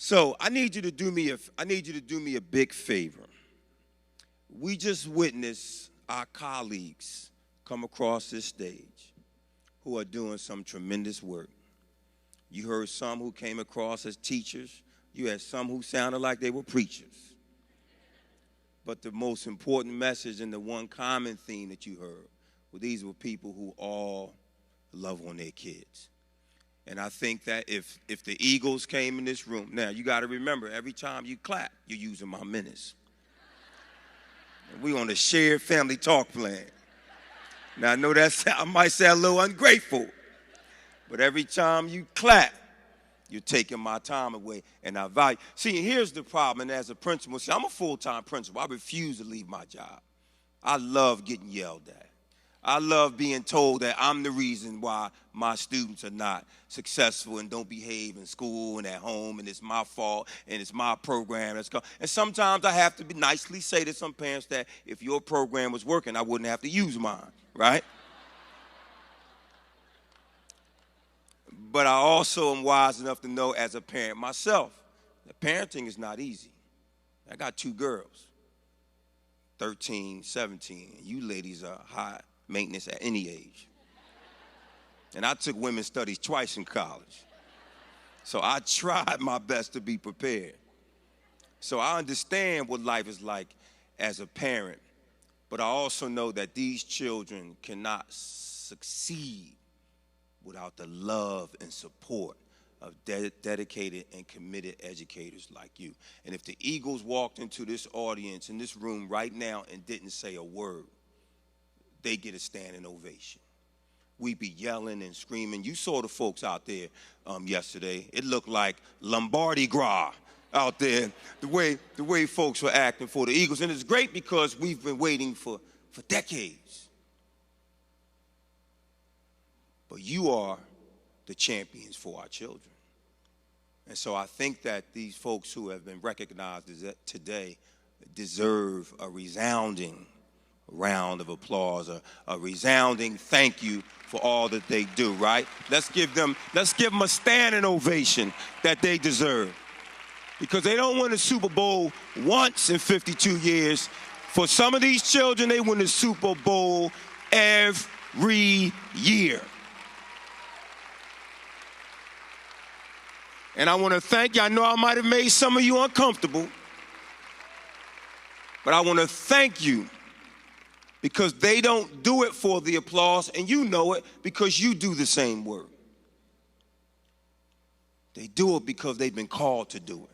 So I need you to do me a big favor. We just witnessed our colleagues come across this stage who are doing some tremendous work. You heard some who came across as teachers. You had some who sounded like they were preachers. But the most important message and the one common theme that you heard, well, these were people who all love on their kids. And I think that if the Eagles came in this room, now you got to remember, every time you clap, you're using my minutes. And we on a shared family talk plan. Now I know I might sound a little ungrateful, but every time you clap, you're taking my time away, and I value. See, here's the problem, and as a principal, see, I'm a full-time principal. I refuse to leave my job. I love getting yelled at. I love being told that I'm the reason why my students are not successful and don't behave in school and at home, and it's my fault, and it's my program. And sometimes I have to nicely say to some parents that if your program was working, I wouldn't have to use mine, right? But I also am wise enough to know as a parent myself that parenting is not easy. I got 2 girls, 13, 17, and you ladies are high maintenance at any age. And I took women's studies twice in college. So I tried my best to be prepared. So I understand what life is like as a parent, but I also know that these children cannot succeed without the love and support of dedicated and committed educators like you. And if the Eagles walked into this audience, in this room right now, and didn't say a word, they get a standing ovation. We be yelling and screaming. You saw the folks out there yesterday. It looked like Lombardi Gras out there, the way folks were acting for the Eagles. And it's great because we've been waiting for decades. But you are the champions for our children. And so I think that these folks who have been recognized today deserve a resounding round of applause, a resounding thank you for all that they do, right? Let's give them a standing ovation that they deserve. Because they don't win a Super Bowl once in 52 years. For some of these children, they win the Super Bowl every year. And I want to thank you. I know I might have made some of you uncomfortable, but I want to thank you because they don't do it for the applause, and you know it because you do the same work. They do it because they've been called to do it.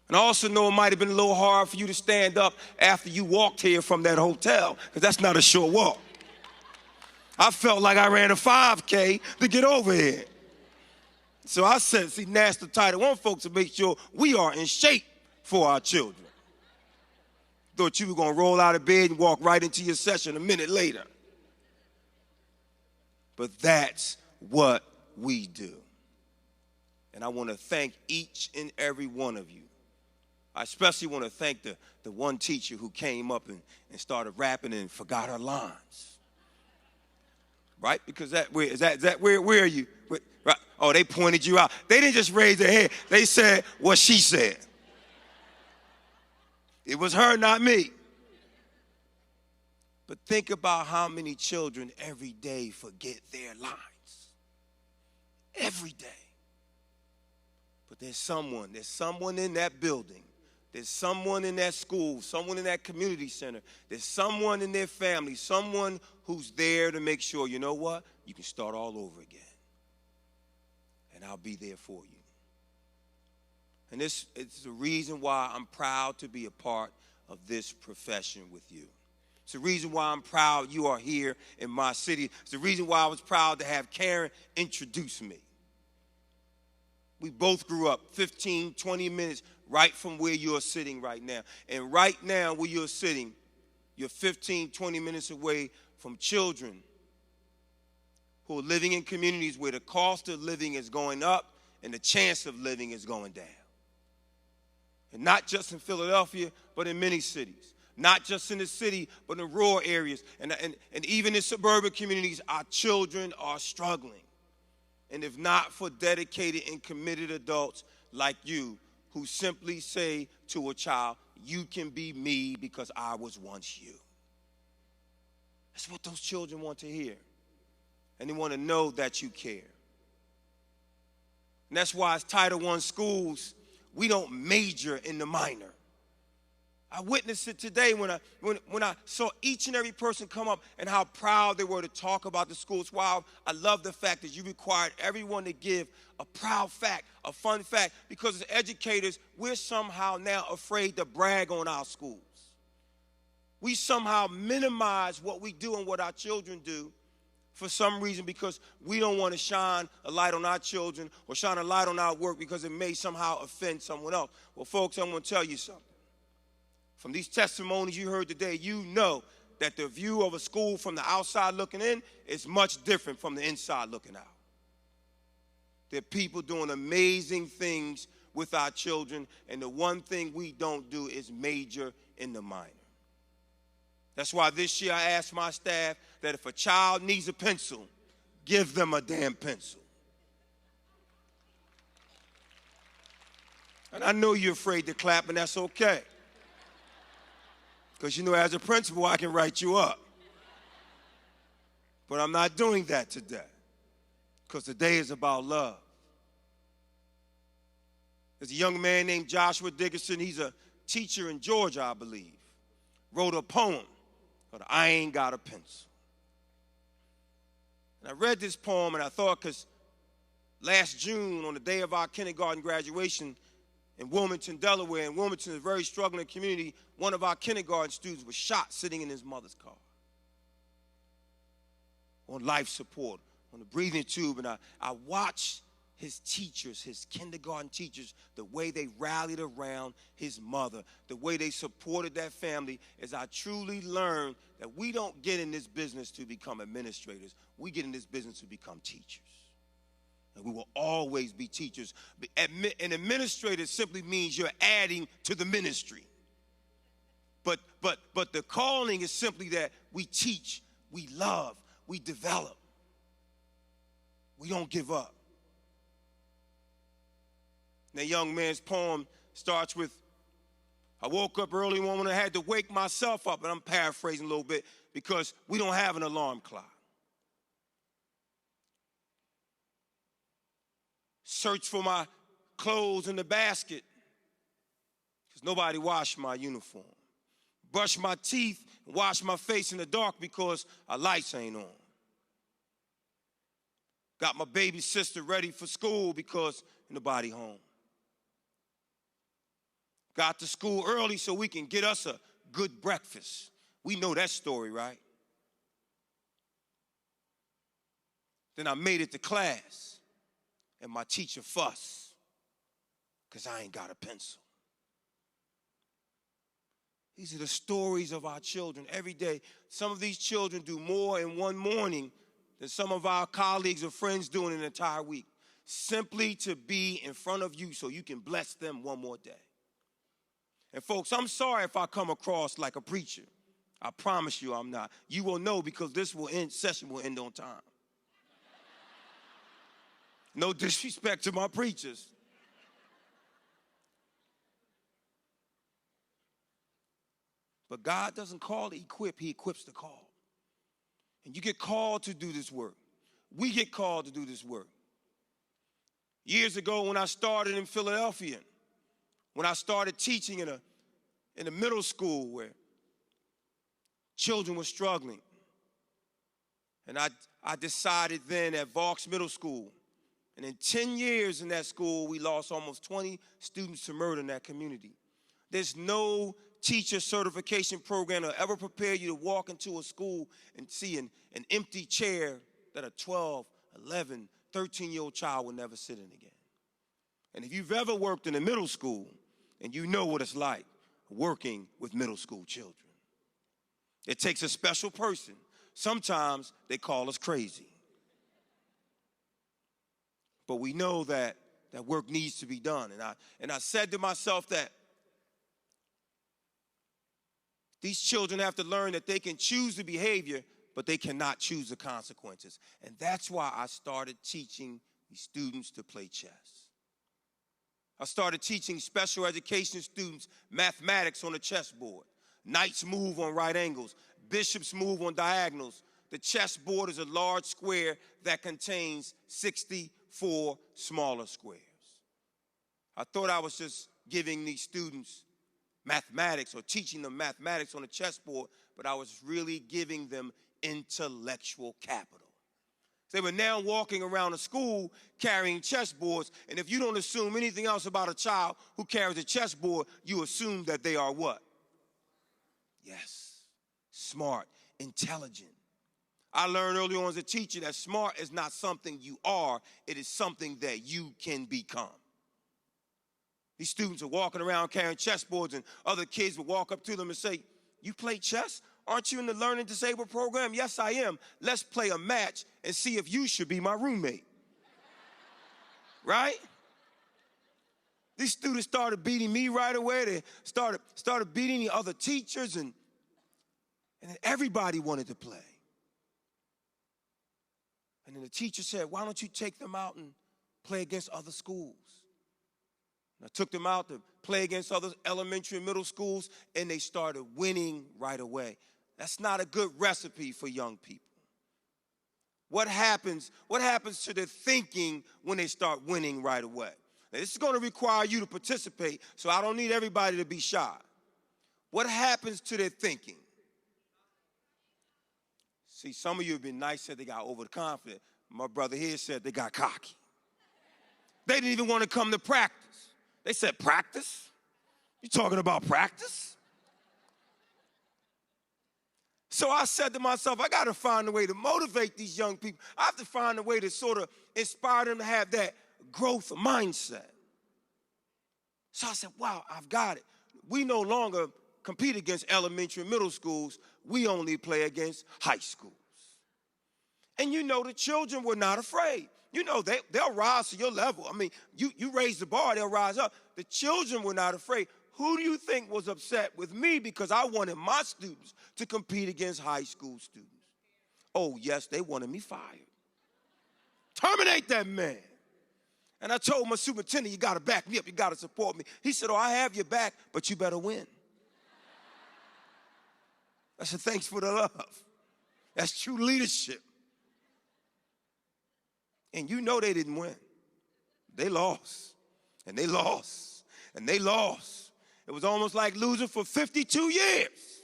And I also know it might have been a little hard for you to stand up after you walked here from that hotel, because that's not a short walk. I felt like I ran a 5K to get over here. So I said, see, National Title I folks to make sure we are in shape for our children. Thought you were going to roll out of bed and walk right into your session a minute later. But that's what we do. And I want to thank each and every one of you. I especially want to thank the one teacher who came up and started rapping and forgot her lines. Right? Because where are you? Right? Oh, they pointed you out. They didn't just raise their hand. They said what she said. It was her, not me. But think about how many children every day forget their lines. Every day. But there's someone in that building. There's someone in that school, someone in that community center. There's someone in their family, someone who's there to make sure, you know what? You can start all over again. And I'll be there for you. And it's the reason why I'm proud to be a part of this profession with you. It's the reason why I'm proud you are here in my city. It's the reason why I was proud to have Karen introduce me. We both grew up 15, 20 minutes right from where you're sitting right now. And right now where you're sitting, you're 15, 20 minutes away from children who are living in communities where the cost of living is going up and the chance of living is going down. And not just in Philadelphia, but in many cities. Not just in the city, but in rural areas. And even in suburban communities, our children are struggling. And if not for dedicated and committed adults, like you who simply say to a child, you can be me because I was once you. That's what those children want to hear. And they want to know that you care. And that's why as Title I schools, we don't major in the minor. I witnessed it today when I saw each and every person come up and how proud they were to talk about the schools. Wow, I love the fact that you required everyone to give a proud fact, a fun fact, because as educators, we're somehow now afraid to brag on our schools. We somehow minimize what we do and what our children do for some reason because we don't want to shine a light on our children or shine a light on our work because it may somehow offend someone else. Well, folks, I'm going to tell you something. From these testimonies you heard today, you know that the view of a school from the outside looking in is much different from the inside looking out. There are people doing amazing things with our children, and the one thing we don't do is major in the minor. That's why this year I asked my staff that if a child needs a pencil, give them a damn pencil. And I know you're afraid to clap, and that's okay. Because, you know, as a principal, I can write you up. But I'm not doing that today. Because today is about love. There's a young man named Joshua Dickinson. He's a teacher in Georgia, I believe. Wrote a poem called I Ain't Got a Pencil. And I read this poem, and I thought, because last June, on the day of our kindergarten graduation, in Wilmington, Delaware, and Wilmington is a very struggling community, one of our kindergarten students was shot sitting in his mother's car on life support, on the breathing tube. And I watched his teachers, his kindergarten teachers, the way they rallied around his mother, the way they supported that family, as I truly learned that we don't get in this business to become administrators. We get in this business to become teachers. And we will always be teachers. An administrator simply means you're adding to the ministry. But the calling is simply that we teach, we love, we develop. We don't give up. That young man's poem starts with, I woke up early one morning, I had to wake myself up, and I'm paraphrasing a little bit because we don't have an alarm clock. Search for my clothes in the basket because nobody washed my uniform. Brush my teeth and wash my face in the dark because our lights ain't on. Got my baby sister ready for school because nobody home. Got to school early so we can get us a good breakfast. We know that story, right? Then I made it to class. And my teacher fussed because I ain't got a pencil. These are the stories of our children every day. Some of these children do more in one morning than some of our colleagues or friends do in an entire week, simply to be in front of you so you can bless them one more day. And folks, I'm sorry if I come across like a preacher. I promise you I'm not. You will know because this session will end on time. No disrespect to my preachers. But God doesn't call to equip, he equips to call. And you get called to do this work. We get called to do this work. Years ago when I started in Philadelphia, when I started teaching in a middle school where children were struggling, and I decided then at Vaux Middle School, and in 10 years in that school, we lost almost 20 students to murder in that community. There's no teacher certification program that will ever prepare you to walk into a school and see an empty chair that a 12, 11, 13-year-old child will never sit in again. And if you've ever worked in a middle school, and you know what it's like working with middle school children, it takes a special person. Sometimes they call us crazy. But we know that work needs to be done. And I said to myself that these children have to learn that they can choose the behavior, but they cannot choose the consequences. And that's why I started teaching these students to play chess. I started teaching special education students mathematics on the chessboard. Knights move on right angles. Bishops move on diagonals. The chessboard is a large square that contains 64 smaller squares. I thought I was just giving these students mathematics or teaching them mathematics on the chessboard, but I was really giving them intellectual capital. They were now walking around the school carrying chessboards, and if you don't assume anything else about a child who carries a chessboard, you assume that they are what? Yes, smart, intelligent. I learned early on as a teacher that smart is not something you are, it is something that you can become. These students are walking around carrying chessboards, and other kids would walk up to them and say, "You play chess? Aren't you in the learning disabled program?" "Yes, I am. Let's play a match and see if you should be my roommate." Right? These students started beating me right away. They started beating the other teachers, and then everybody wanted to play. And then the teacher said, "Why don't you take them out and play against other schools?" And I took them out to play against other elementary and middle schools, and they started winning right away. That's not a good recipe for young people. What happens to their thinking when they start winning right away? Now, this is going to require you to participate, so I don't need everybody to be shy. What happens to their thinking? See, some of you have been nice, said they got overconfident. My brother here said they got cocky. They didn't even want to come to practice. They said, "Practice? You talking about practice?" So I said to myself, I got to find a way to motivate these young people. I have to find a way to sort of inspire them to have that growth mindset. So I said, wow, I've got it. We no longer compete against elementary and middle schools. We only play against high schools. And you know, the children were not afraid. You know, they'll rise to your level. I mean, you raise the bar, they'll rise up. The children were not afraid. Who do you think was upset with me because I wanted my students to compete against high school students? Oh, yes, they wanted me fired. Terminate that man. And I told my superintendent, "You got to back me up. You got to support me." He said, "Oh, I have your back, but you better win." I said, "Thanks for the love. That's true leadership." And you know they didn't win. They lost, and they lost, and they lost. It was almost like losing for 52 years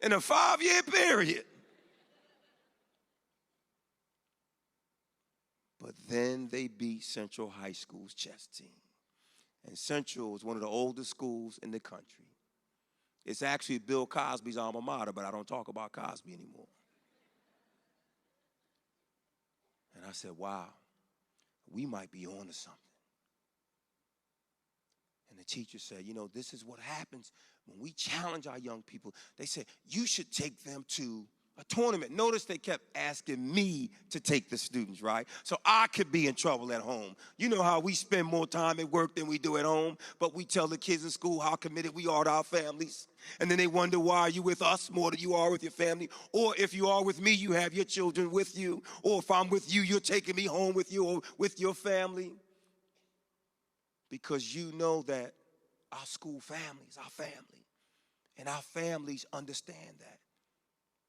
in a 5-year period. But then they beat Central High School's chess team. And Central is one of the oldest schools in the country. It's actually Bill Cosby's alma mater, but I don't talk about Cosby anymore. And I said, wow, we might be on to something. And the teacher said, you know, this is what happens when we challenge our young people. They said, you should take them to a tournament. Notice they kept asking me to take the students, right? So I could be in trouble at home. You know how we spend more time at work than we do at home, but we tell the kids in school how committed we are to our families. And then they wonder, why are you with us more than you are with your family? Or if you are with me, you have your children with you. Or if I'm with you, you're taking me home with you or with your family. Because you know that our school family is our family. And our families understand that.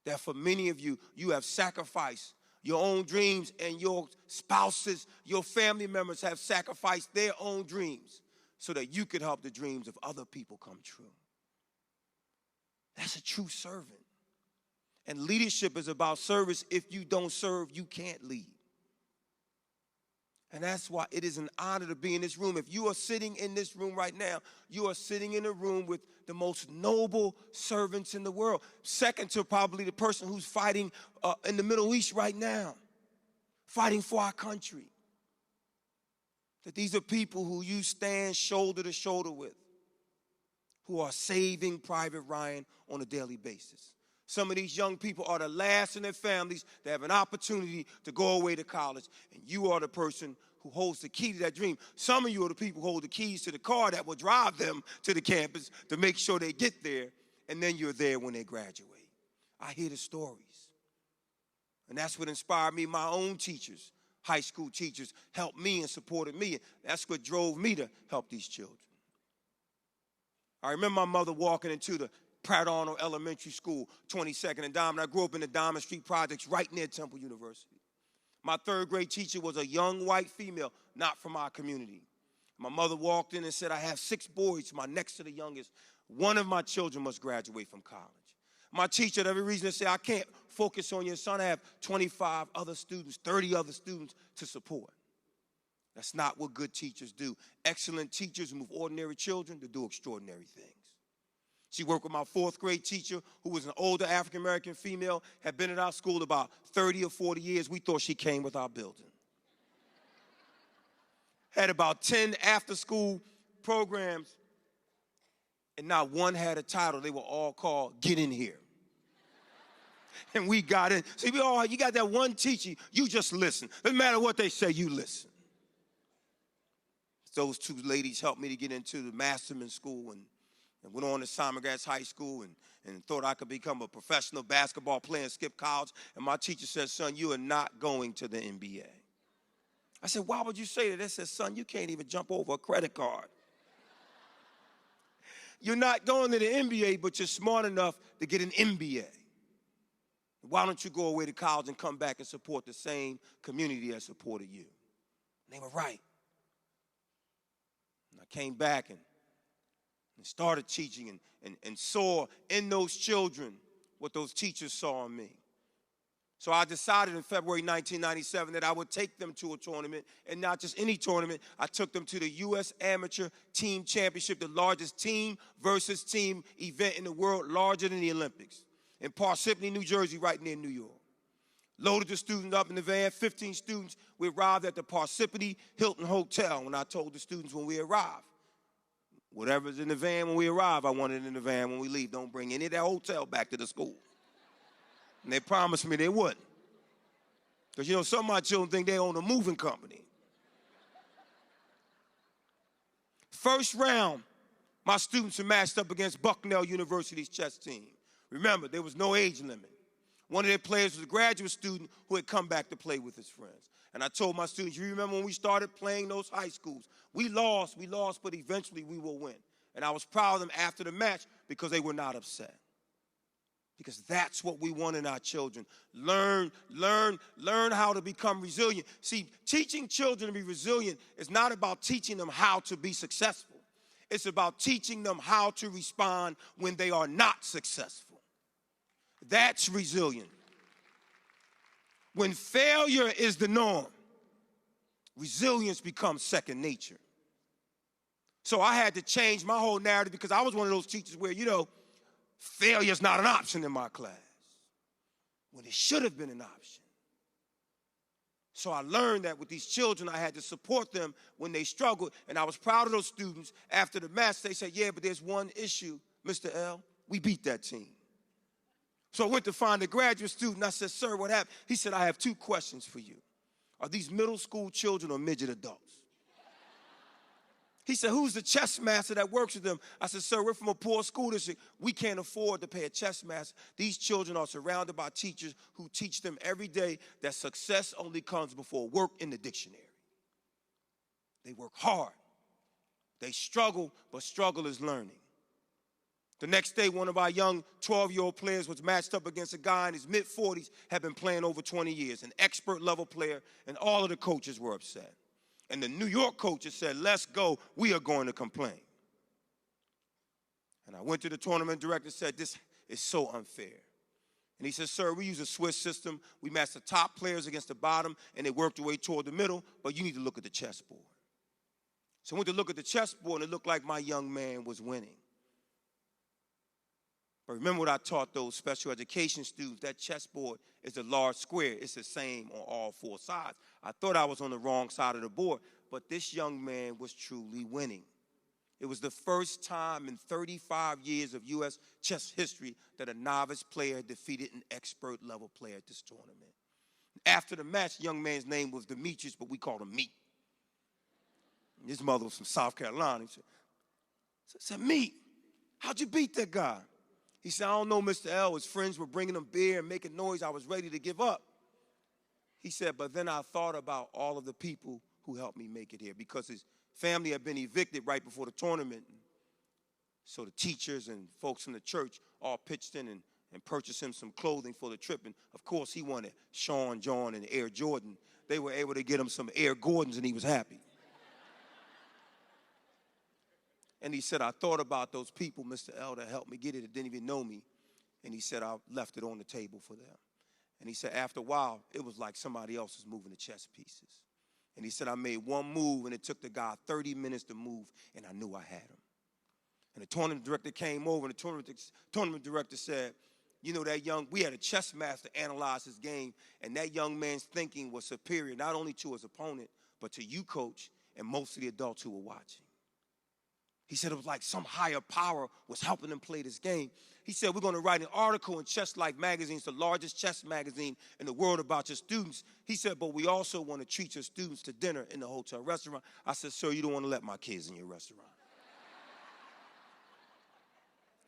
That for many of you, you have sacrificed your own dreams, and your spouses, your family members have sacrificed their own dreams so that you could help the dreams of other people come true. That's a true servant. And leadership is about service. If you don't serve, you can't lead. And that's why it is an honor to be in this room. If you are sitting in this room right now, you are sitting in a room with the most noble servants in the world. Second to probably the person who's fighting in the Middle East right now, fighting for our country. That these are people who you stand shoulder to shoulder with, who are saving Private Ryan on a daily basis. Some of these young people are the last in their families that have an opportunity to go away to college, and you are the person who holds the key to that dream. Some of you are the people who hold the keys to the car that will drive them to the campus to make sure they get there, and then you're there when they graduate. I hear the stories, and that's what inspired me. My own teachers high school teachers helped me and supported me. That's what drove me to help these children. I remember my mother walking into the Pratt Arnold Elementary School, 22nd and Diamond. I grew up in the Diamond Street Projects right near Temple University. My third grade teacher was a young white female, not from our community. My mother walked in and said, I have 6 boys, my next to the youngest. One of my children must graduate from college. My teacher had every reason to say, I can't focus on your son. I have 25 other students, 30 other students to support. That's not what good teachers do. Excellent teachers move ordinary children to do extraordinary things. She worked with my 4th grade teacher, who was an older African-American female, had been at our school about 30 or 40 years. We thought she came with our building. Had about 10 after-school programs, and not one had a title. They were all called Get In Here. And we got in. See, you got that one teacher, you just listen. Doesn't matter what they say, you listen. Those 2 ladies helped me to get into the Masterman School and went on to Simon Gratz High School and thought I could become a professional basketball player and skip college. And my teacher said, son, you are not going to the NBA. I said, why would you say that? They said, son, you can't even jump over a credit card. You're not going to the NBA, but you're smart enough to get an MBA. Why don't you go away to college and come back and support the same community that supported you? And they were right. And I came back and started teaching and saw in those children what those teachers saw in me. So I decided in February 1997 that I would take them to a tournament, and not just any tournament. I took them to the U.S. Amateur Team Championship, the largest team versus team event in the world, larger than the Olympics, in Parsippany, New Jersey, right near New York. Loaded the students up in the van, 15 students. We arrived at the Parsippany Hilton Hotel when I told the students when we arrived. Whatever's in the van when we arrive, I want it in the van when we leave. Don't bring any of that hotel back to the school. And they promised me they wouldn't. Because, some of my children think they own a moving company. First round, my students were matched up against Bucknell University's chess team. Remember, there was no age limit. One of their players was a graduate student who had come back to play with his friends. And I told my students, you remember when we started playing those high schools? We lost, but eventually we will win. And I was proud of them after the match because they were not upset. Because that's what we want in our children. Learn how to become resilient. See, teaching children to be resilient is not about teaching them how to be successful. It's about teaching them how to respond when they are not successful. That's resilient. When failure is the norm, resilience becomes second nature. So I had to change my whole narrative because I was one of those teachers where, failure is not an option in my class when it should have been an option. So I learned that with these children, I had to support them when they struggled, and I was proud of those students. After the match, they said, yeah, but there's one issue, Mr. L. We beat that team. So I went to find a graduate student. I said, sir, what happened? He said, I have 2 questions for you. Are these middle school children or midget adults? He said, who's the chess master that works with them? I said, sir, we're from a poor school district. We can't afford to pay a chess master. These children are surrounded by teachers who teach them every day that success only comes before work in the dictionary. They work hard. They struggle, but struggle is learning. The next day, one of our young 12-year-old players was matched up against a guy in his mid-40s, had been playing over 20 years, an expert-level player, and all of the coaches were upset. And the New York coaches said, let's go, we are going to complain. And I went to the tournament director and said, this is so unfair. And he said, sir, we use a Swiss system. We match the top players against the bottom, and they work their way toward the middle, but you need to look at the chessboard. So I went to look at the chessboard, and it looked like my young man was winning. But remember what I taught those special education students, that chessboard is a large square. It's the same on all 4 sides. I thought I was on the wrong side of the board, but this young man was truly winning. It was the first time in 35 years of U.S. chess history that a novice player had defeated an expert-level player at this tournament. After the match, the young man's name was Demetrius, but we called him Meat. His mother was from South Carolina. He said, Meat, how'd you beat that guy? He said, I don't know, Mr. L. His friends were bringing him beer and making noise. I was ready to give up. He said, but then I thought about all of the people who helped me make it here, because his family had been evicted right before the tournament. So the teachers and folks from the church all pitched in and purchased him some clothing for the trip. And of course, he wanted Sean John and Air Jordan. They were able to get him some Air Gordons, and he was happy. And he said, I thought about those people, Mr. L, that helped me get it, that didn't even know me. And he said, I left it on the table for them. And he said, after a while, it was like somebody else was moving the chess pieces. And he said, I made one move, and it took the guy 30 minutes to move, and I knew I had him. And the tournament director came over, and the tournament director said, you know, we had a chess master analyze his game, and that young man's thinking was superior not only to his opponent, but to you, coach, and most of the adults who were watching. He said it was like some higher power was helping him play this game. He said, we're going to write an article in Chess Life magazine. It's the largest chess magazine in the world about your students. He said, but we also want to treat your students to dinner in the hotel restaurant. I said, sir, you don't want to let my kids in your restaurant.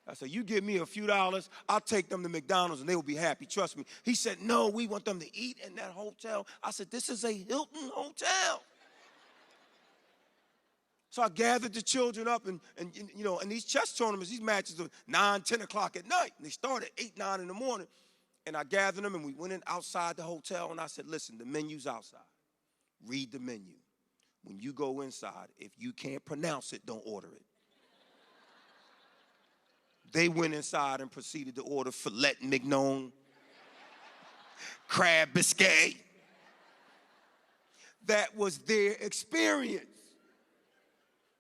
I said, you give me a few dollars, I'll take them to McDonald's and they will be happy, trust me. He said, no, we want them to eat in that hotel. I said, this is a Hilton hotel. So I gathered the children up, and you know, and these chess tournaments, these matches are 9, 10 o'clock at night. And they start at 8, 9 in the morning. And I gathered them, and we went in outside the hotel, and I said, listen, the menu's outside. Read the menu. When you go inside, if you can't pronounce it, don't order it. They went inside and proceeded to order filet mignon, crab biscuit. That was their experience.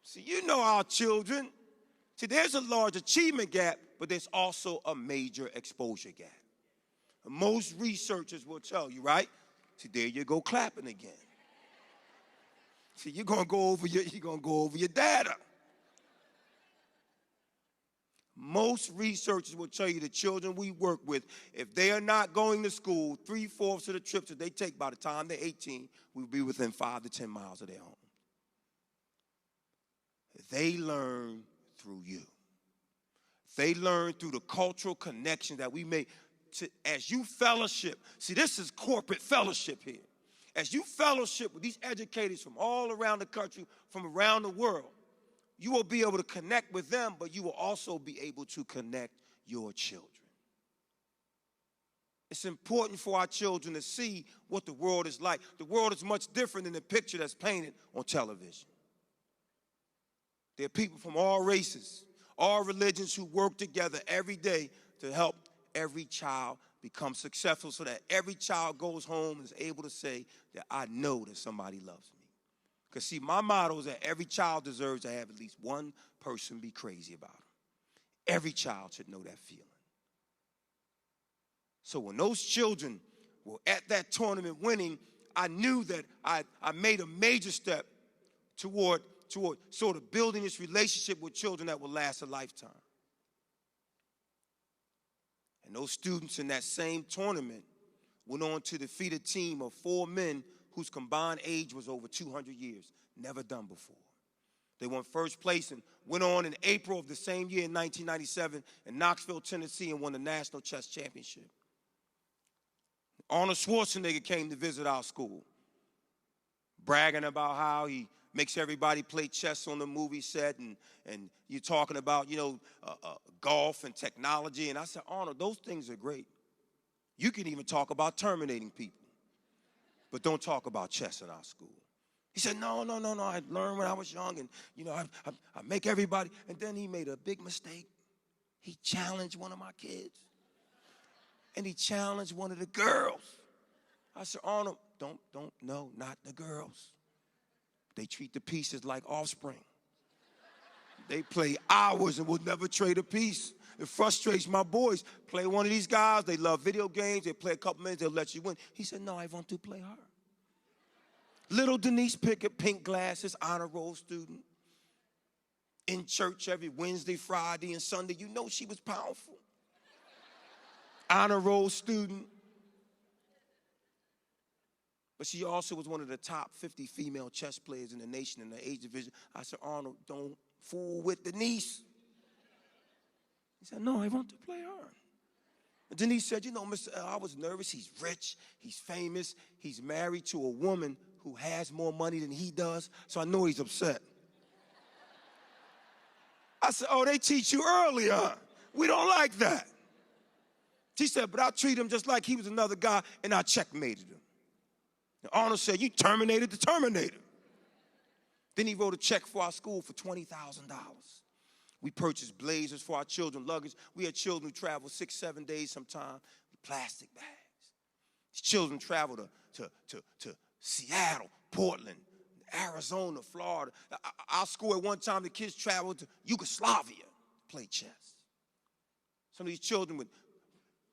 See, you know our children. See, there's a large achievement gap, but there's also a major exposure gap. And most researchers will tell you, right? See, there you go clapping again. See, you're gonna go over your data. Most researchers will tell you the children we work with, if they are not going to school, 3/4 of the trips that they take by the time they're 18 will be within 5 to 10 miles of their home. They learn through you. They learn through the cultural connection that we make as you fellowship. See, this is corporate fellowship here. As you fellowship with these educators from all around the country, from around the world, you will be able to connect with them, but you will also be able to connect your children. It's important for our children to see what the world is like. The world is much different than the picture that's painted on television. There are people from all races, all religions who work together every day to help every child become successful so that every child goes home and is able to say that I know that somebody loves me. Because see, my motto is that every child deserves to have at least one person be crazy about them. Every child should know that feeling. So when those children were at that tournament winning, I knew that I made a major step toward sort of building this relationship with children that will last a lifetime. And those students in that same tournament went on to defeat a team of 4 men whose combined age was over 200 years, never done before. They won first place and went on in April of the same year in 1997 in Knoxville, Tennessee, and won the National Chess Championship. Arnold Schwarzenegger came to visit our school, bragging about how he makes everybody play chess on the movie set, and you're talking about, golf and technology. And I said, Arnold, those things are great. You can even talk about terminating people, but don't talk about chess in our school. He said, no, I learned when I was young, and, I make everybody. And then he made a big mistake. He challenged one of my kids, and he challenged one of the girls. I said, Arnold, no, not the girls. They treat the pieces like offspring. They play hours and will never trade a piece. It frustrates my boys. Play one of these guys, they love video games, they play a couple minutes, they'll let you win. He said, no, I want to play her. Little Denise Pickett, pink glasses, honor roll student. In church every Wednesday, Friday, and Sunday. You know she was powerful. Honor roll student. But she also was one of the top 50 female chess players in the nation in the age division. I said, Arnold, don't fool with Denise. He said, no, I want to play her. Denise said, you know, Mr. L, I was nervous. He's rich. He's famous. He's married to a woman who has more money than he does, so I know he's upset. I said, oh, they teach you early, huh? We don't like that. She said, but I treat him just like he was another guy, and I checkmated him. And Arnold said, you terminated the Terminator. Then he wrote a check for our school for $20,000. We purchased blazers for our children, luggage. We had children who traveled 6-7 days sometimes with plastic bags. These children traveled to Seattle, Portland, Arizona, Florida. Our school at one time, the kids traveled to Yugoslavia to play chess. Some of these children would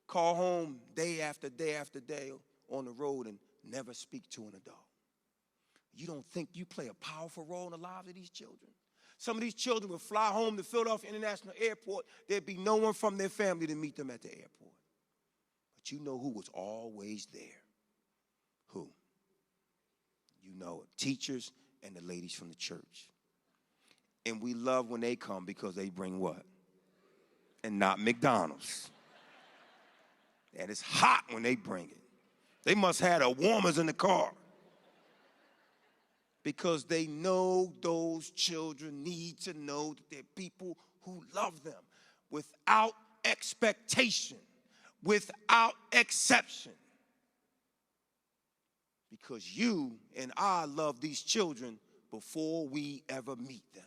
call home day after day after day on the road and never speak to an adult. You don't think you play a powerful role in the lives of these children? Some of these children would fly home to Philadelphia International Airport. There'd be no one from their family to meet them at the airport. But you know who was always there? Who? You know it. Teachers and the ladies from the church. And we love when they come because they bring what? And not McDonald's. And it's hot when they bring it. They must have the warmers in the car. Because they know those children need to know that there are people who love them without expectation, without exception. Because you and I love these children before we ever meet them.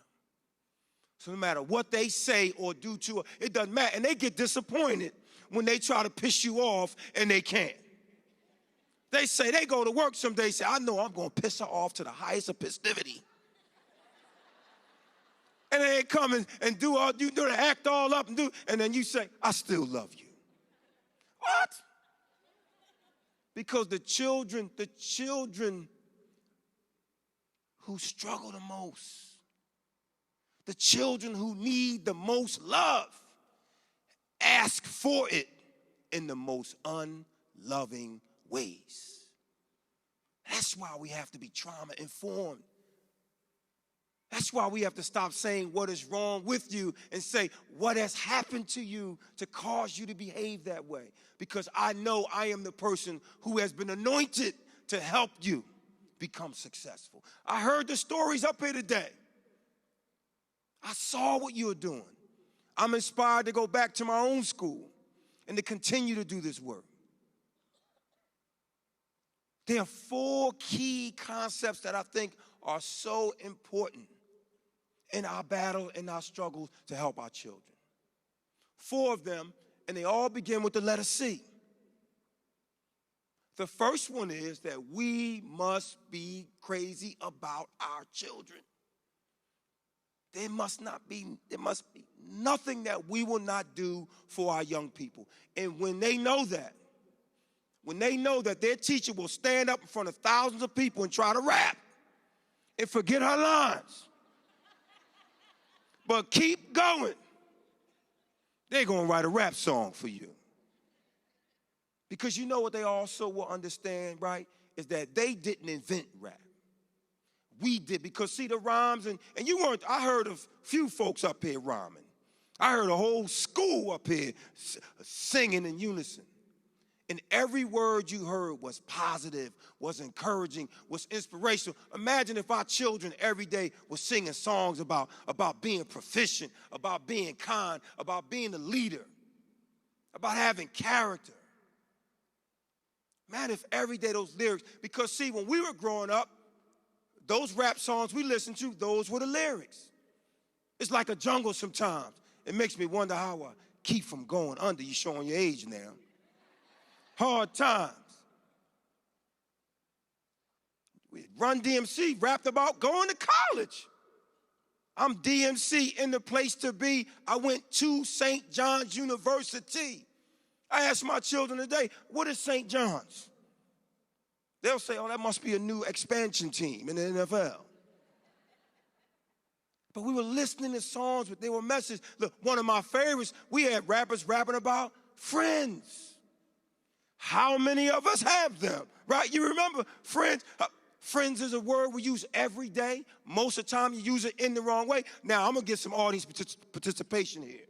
So no matter what they say or do to us, it doesn't matter. And they get disappointed when they try to piss you off and they can't. They say, they go to work some days, say, I know I'm going to piss her off to the highest of festivity. And they come and do all, you do to act all up and then you say, I still love you. What? Because the children who struggle the most, the children who need the most love, ask for it in the most unloving ways. That's why we have to be trauma informed. That's why we have to stop saying what is wrong with you and say what has happened to you to cause you to behave that way. Because I know I am the person who has been anointed to help you become successful. I heard the stories up here today. I saw what you were doing. I'm inspired to go back to my own school and to continue to do this work. There are 4 key concepts that I think are so important in our battle, in our struggles to help our children. 4 of them, and they all begin with the letter C. The first one is that we must be crazy about our children. There must be nothing that we will not do for our young people. And when they know that their teacher will stand up in front of thousands of people and try to rap and forget her lines, but keep going, they're going to write a rap song for you. Because you know what they also will understand, right, is that they didn't invent rap. We did, because see the rhymes, and you weren't, I heard a few folks up here rhyming. I heard a whole school up here singing in unison. And every word you heard was positive, was encouraging, was inspirational. Imagine if our children every day were singing songs about being proficient, about being kind, about being a leader, about having character. Man, if every day those lyrics, because see, when we were growing up, those rap songs we listened to, those were the lyrics. It's like a jungle sometimes. It makes me wonder how I keep from going under. You're showing your age now. Hard times. Run DMC rapped about going to college. I'm DMC in the place to be. I went to St. John's University. I asked my children today, what is St. John's? They'll say, oh, that must be a new expansion team in the NFL. But we were listening to songs, but they were messages. Look, one of my favorites, we had rappers rapping about friends. How many of us have them, right? You remember friends? Friends is a word we use every day. Most of the time you use it in the wrong way. Now, I'm going to get some audience participation here.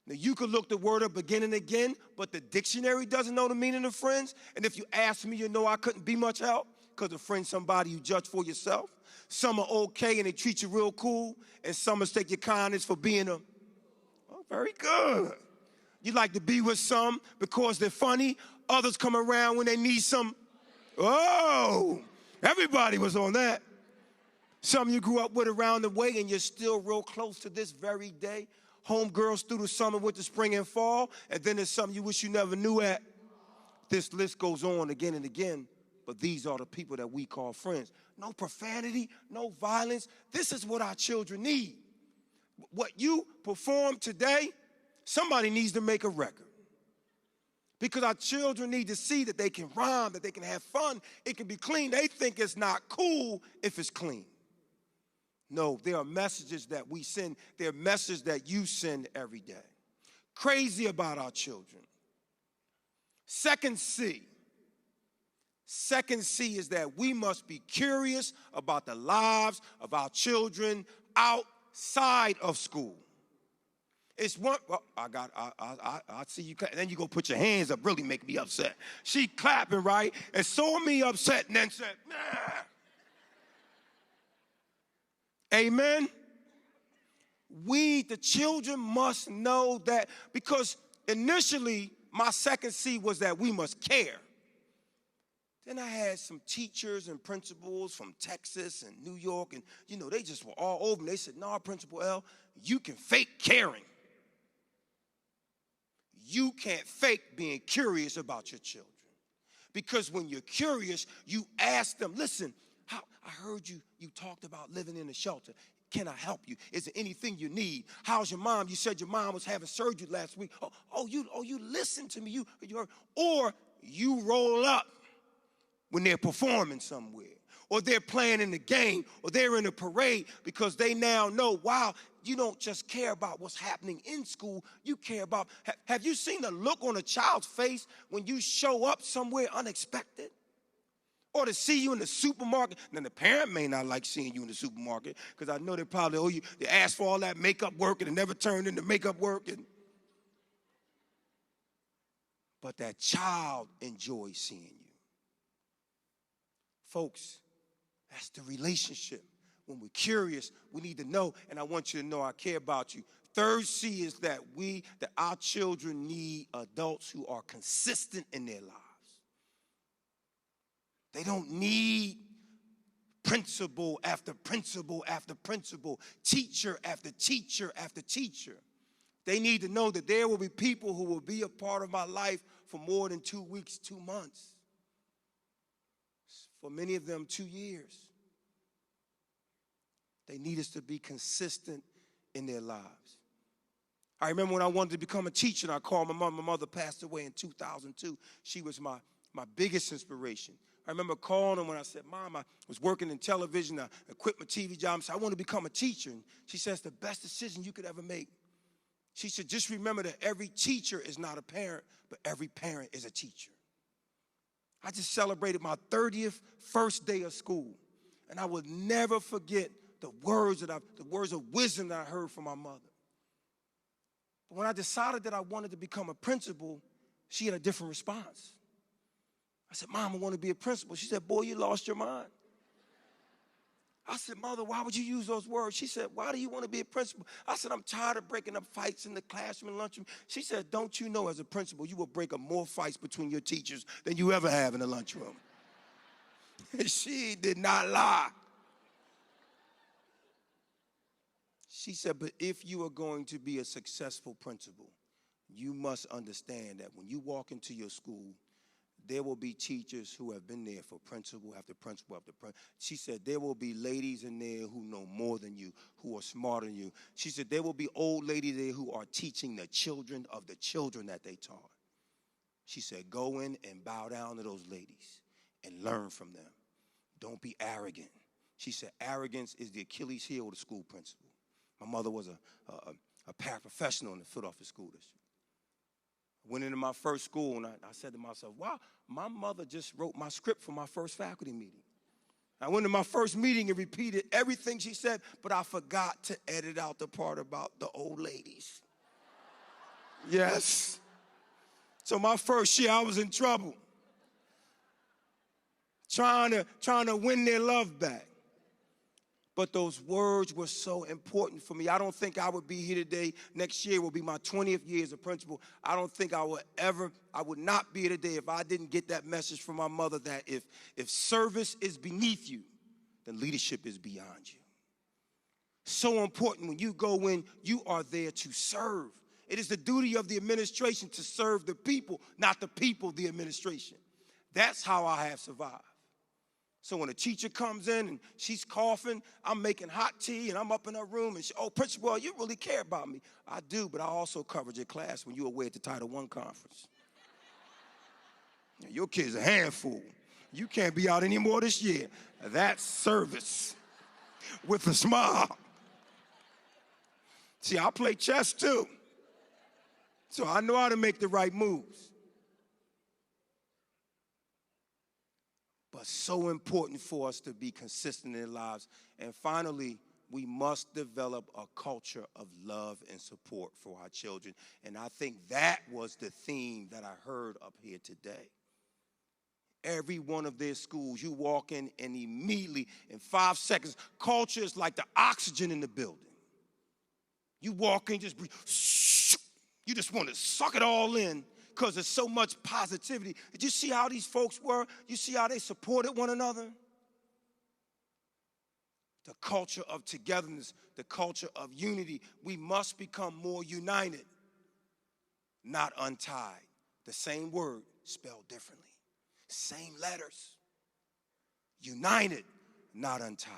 Now, you could look the word up again and again, but the dictionary doesn't know the meaning of friends. And if you ask me, you know I couldn't be much help, because a friend's somebody you judge for yourself. Some are okay and they treat you real cool, and some mistake your kindness for being oh, very good. You like to be with some because they're funny. Others come around when they need some. Oh, everybody was on that. Some you grew up with around the way and you're still real close to this very day. Homegirls through the summer, winter, spring, and fall. And then there's some you wish you never knew at. This list goes on again and again. But these are the people that we call friends. No profanity, no violence. This is what our children need. What you perform today, somebody needs to make a record. Because our children need to see that they can rhyme, that they can have fun, it can be clean. They think it's not cool if it's clean. No, there are messages that we send. There are messages that you send every day. Crazy about our children. Second C is that we must be curious about the lives of our children outside of school. It's one, well, I see you, and then you go put your hands up, really make me upset. She clapping, right, and saw me upset and then said, nah. Amen? The children must know that, because initially my second C was that we must care. Then I had some teachers and principals from Texas and New York, and they just were all over me. They said, no, Principal L, you can fake caring. You can't fake being curious about your children. Because when you're curious, you ask them, listen, I heard you talked about living in a shelter. Can I help you? Is there anything you need? How's your mom? You said your mom was having surgery last week. You listened to me. You heard. Or you roll up when they're performing somewhere, or they're playing in the game, or they're in a parade, because they now know, wow, you don't just care about what's happening in school. You care about, have you seen the look on a child's face when you show up somewhere unexpected? Or to see you in the supermarket. Now, the parent may not like seeing you in the supermarket, because I know they probably owe you. They asked for all that makeup work and it never turned into makeup work. But that child enjoys seeing you. Folks, that's the relationship. When we're curious, we need to know, and I want you to know I care about you. Third C is that our children need adults who are consistent in their lives. They don't need principal after principal after principal, teacher after teacher after teacher. They need to know that there will be people who will be a part of my life for more than 2 weeks, 2 months. For many of them, 2 years. They need us to be consistent in their lives. I remember when I wanted to become a teacher, and I called my mom. My mother passed away in 2002. She was my biggest inspiration. I remember calling her when I said, Mom, I was working in television. I quit my TV job. I said, I want to become a teacher. And she said, it's the best decision you could ever make. She said, just remember that every teacher is not a parent, but every parent is a teacher. I just celebrated my 30th first day of school. And I would never forget the words of wisdom that I heard from my mother. But when I decided that I wanted to become a principal, she had a different response. I said, Mom, I want to be a principal. She said, boy, you lost your mind. I said, Mother, why would you use those words? She said, why do you want to be a principal? I said, I'm tired of breaking up fights in the classroom and lunchroom. She said, don't you know as a principal, you will break up more fights between your teachers than you ever have in the lunchroom. She did not lie. She said, but if you are going to be a successful principal, you must understand that when you walk into your school, there will be teachers who have been there for principal after principal after principal. She said there will be ladies in there who know more than you, who are smarter than you. She said there will be old ladies there who are teaching the children of the children that they taught. She said go in and bow down to those ladies and learn from them. Don't be arrogant. She said arrogance is the Achilles heel of the school principal. My mother was a paraprofessional in the Philadelphia School District. Went into my first school, and I said to myself, wow, my mother just wrote my script for my first faculty meeting. I went to my first meeting and repeated everything she said, but I forgot to edit out the part about the old ladies. Yes. So my first year, I was in trouble. Trying to win their love back. But those words were so important for me. I don't think I would be here today. Next year will be my 20th year as a principal. I don't think I would not be here today if I didn't get that message from my mother that if service is beneath you, then leadership is beyond you. So important when you go in, you are there to serve. It is the duty of the administration to serve the people, not the people, the administration. That's how I have survived. So when a teacher comes in and she's coughing, I'm making hot tea and I'm up in her room and oh, principal, you really care about me. I do, but I also covered your class when you were away at the Title I conference. Your kid's a handful. You can't be out anymore this year. That's service with a smile. See, I play chess too. So I know how to make the right moves. But so important for us to be consistent in our lives. And finally, we must develop a culture of love and support for our children. And I think that was the theme that I heard up here today. Every one of their schools, you walk in and immediately, in 5 seconds, culture is like the oxygen in the building. You walk in, just breathe. You just want to suck it all in. Because there's so much positivity. Did you see how these folks were? You see how they supported one another? The culture of togetherness, the culture of unity. We must become more united, not untied. The same word spelled differently. Same letters. United, not untied.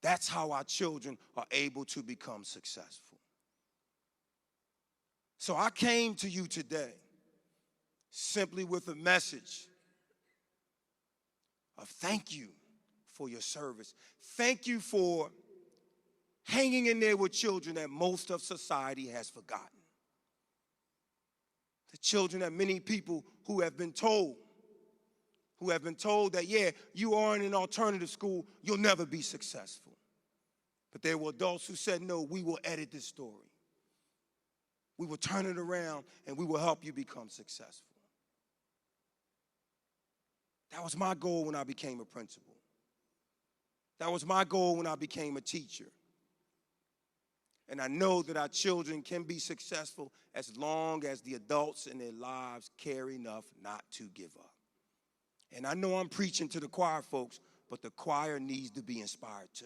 That's how our children are able to become successful. So I came to you today simply with a message of thank you for your service. Thank you for hanging in there with children that most of society has forgotten. The children that many people who have been told that, yeah, you are in an alternative school, you'll never be successful. But there were adults who said, no, we will edit this story. We will turn it around, and we will help you become successful. That was my goal when I became a principal. That was my goal when I became a teacher. And I know that our children can be successful as long as the adults in their lives care enough not to give up. And I know I'm preaching to the choir folks, but the choir needs to be inspired too.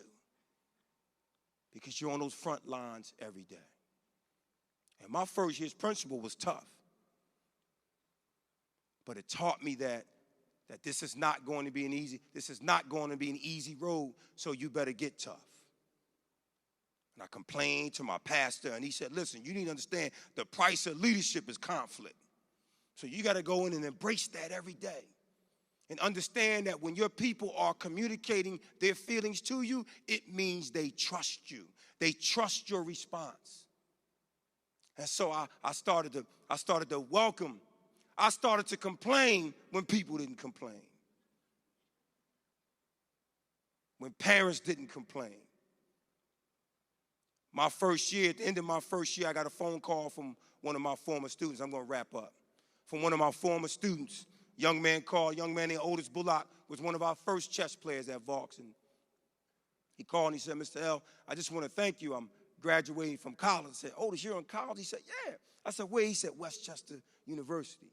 Because you're on those front lines every day. And my first year's principal was tough. But it taught me that this is not going to be an easy road, so you better get tough. And I complained to my pastor, and he said, listen, you need to understand the price of leadership is conflict. So you got to go in and embrace that every day. And understand that when your people are communicating their feelings to you, it means they trust you. They trust your response. And so I started to welcome. I started to complain when people didn't complain. When parents didn't complain. My first year, at the end of my first year, I got a phone call from one of my former students. I'm going to wrap up. From one of my former students, young man named Otis Bullock, was one of our first chess players at Vaux. And he called and he said, Mr. L, I just want to thank you. I'm graduating from college. I said, Otis, you're in college? He said, yeah. I said, where? He said, Westchester University.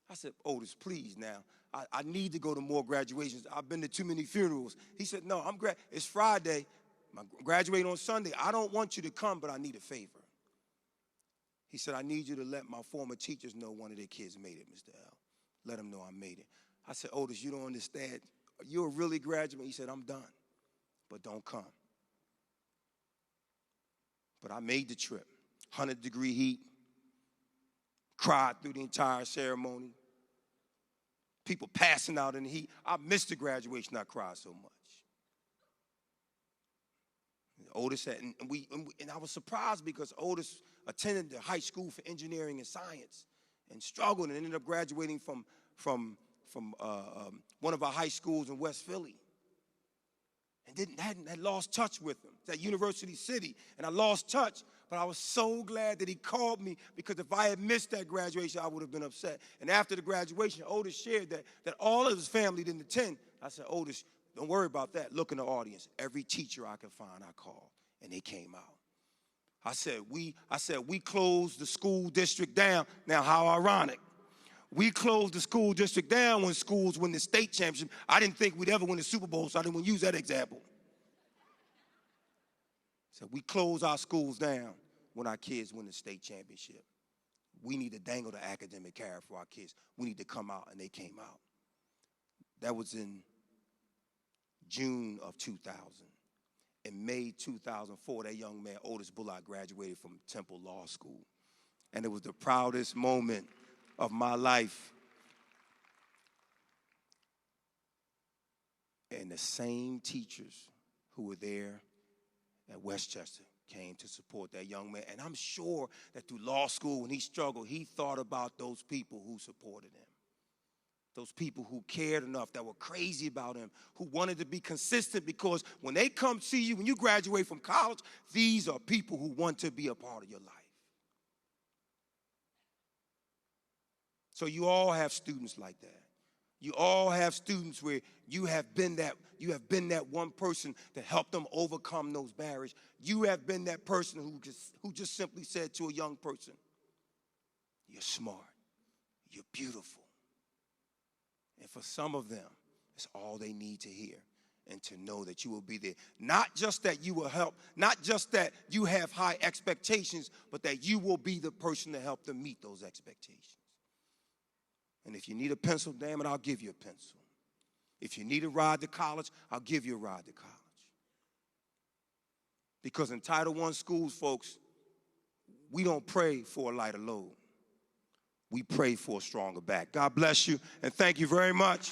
I said, Otis, please now. I need to go to more graduations. I've been to too many funerals. He said, no, it's Friday. I'm graduating on Sunday. I don't want you to come, but I need a favor. He said, I need you to let my former teachers know one of their kids made it, Mr. L. Let them know I made it. I said, Otis, you don't understand. You're a really graduate. He said, I'm done, but don't come. But I made the trip. 100-degree heat. Cried through the entire ceremony. People passing out in the heat. I missed the graduation. I cried so much. Otis said, and I was surprised because Otis attended the high school for engineering and science and struggled and ended up graduating from one of our high schools in West Philly. and had lost touch with him. It's at University City, and I lost touch, but I was so glad that he called me, because if I had missed that graduation, I would have been upset. And after the graduation, Otis shared that all of his family didn't attend. I said, Otis, don't worry about that. Look in the audience. Every teacher I could find, I called, and they came out. I said, we closed the school district down. Now, how ironic. We closed the school district down when schools win the state championship. I didn't think we'd ever win the Super Bowl, so I didn't want to use that example. So we close our schools down when our kids win the state championship. We need to dangle the academic carrot for our kids. We need to come out, and they came out. That was in June of 2000. In May 2004, that young man, Otis Bullock, graduated from Temple Law School. And it was the proudest moment of my life. And the same teachers who were there at Westchester came to support that young man. And I'm sure that through law school, when he struggled, he thought about those people who supported him. Those people who cared enough, that were crazy about him, who wanted to be consistent, because when they come see you, when you graduate from college, these are people who want to be a part of your life. So you all have students like that. You all have students where you have been that one person to help them overcome those barriers. You have been that person who just simply said to a young person, you're smart, you're beautiful. And for some of them, it's all they need to hear, and to know that you will be there. Not just that you will help, not just that you have high expectations, but that you will be the person to help them meet those expectations. And if you need a pencil, damn it, I'll give you a pencil. If you need a ride to college, I'll give you a ride to college. Because in Title I schools, folks, we don't pray for a lighter load. We pray for a stronger back. God bless you, and thank you very much.